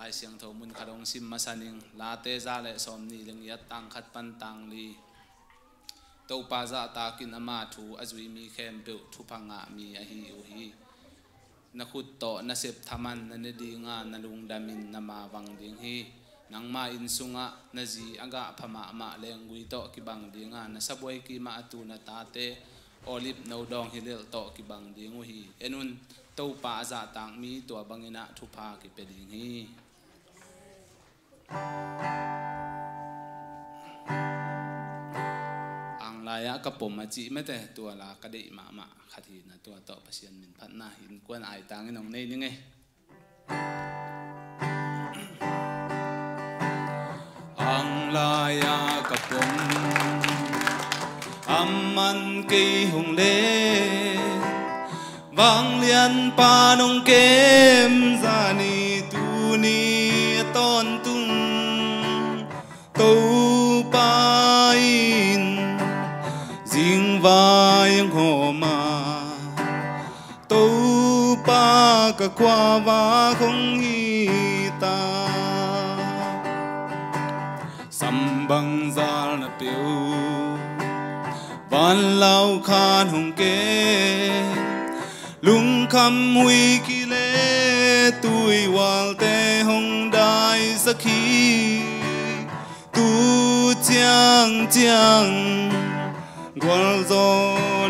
khai siang thâu mun khadong sim masaning la te za le som ni leng ya tang khat pan tang li to pa za ta kin ama thu azui mi khem pe thu phanga mi a hi u hi na khut to na sep thaman na ne dinga na lung damin na ma wang ding hi nang ma in sunga na ji aga phama ma lengui to ki bang dinga na saboi ki ma atu na ta te olip no dong hilel to ki bang ding u hi enun to pa za tang mi to bangina thu pha ki pe ding hi ang laya ka pom ma chi mete to la ka dei ma ma khathi na to to pasian min phat na hin kwan ai tang nong nei ni nge ang laya ka pom amman ke hung le vang lian pa nong kem za ni tu ni ton tung tu pa in jing vai ho ma tu pa ka kwa va không hi ta sam bang za na piu van lao khan hong ke lung kham hui ki le tui wal te hong dai sakhi tu chang chang gwal zo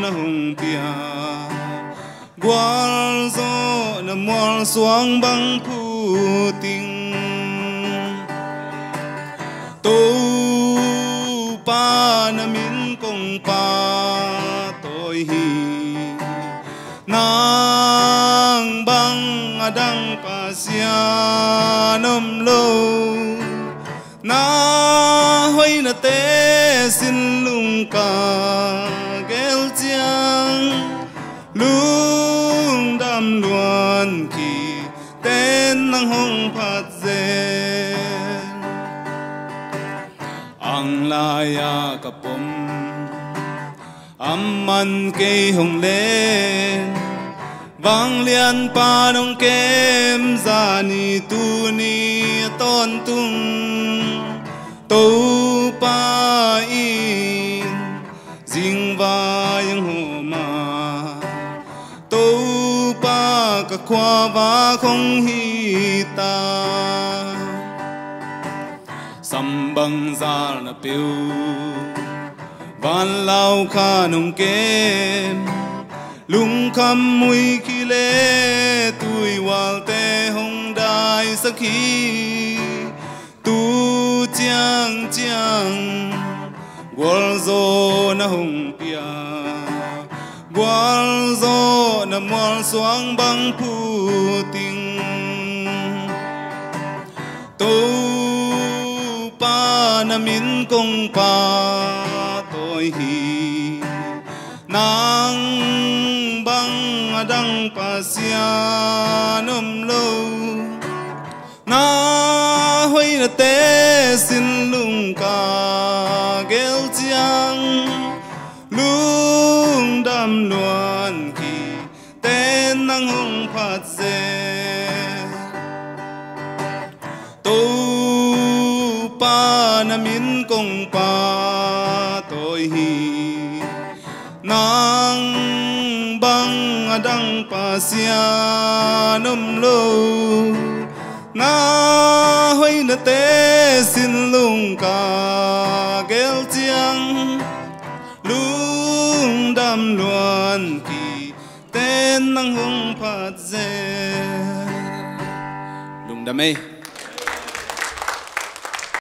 na hong pia gwal zo na mwal suang bang pu ting tu pa na min kong pa tôi hi nang bang adang pa sia nom lo na hoi na te sin lung ka gel chiang lung dam luan ki ten nang hong phat zen ang laya ka pom amman ke hong lên vang lian pa nong kem za ni tu ni ton tung tu pa in jing va yang ho ma tu pa ka kwa va không hi ta sam bang za na piu van lao kha nong kem lung kham mui ki le tui wal te hong dai sakhi tu chang chang gwal zo na hong pia gwal zo na mwal suang bang pu ting tu pa na min kong pa tôi hi nang bang adang pa sia nom lo na hoi na te sin lung ka gel chiang lung dam luan ki ten nang hong phat se tu pa na min kong pa tôi hi nang bang adang pa sia nom lo na hoi na te sin lung ka gel chiang lung dam luan ki ten nang hong phat ze lung dam ei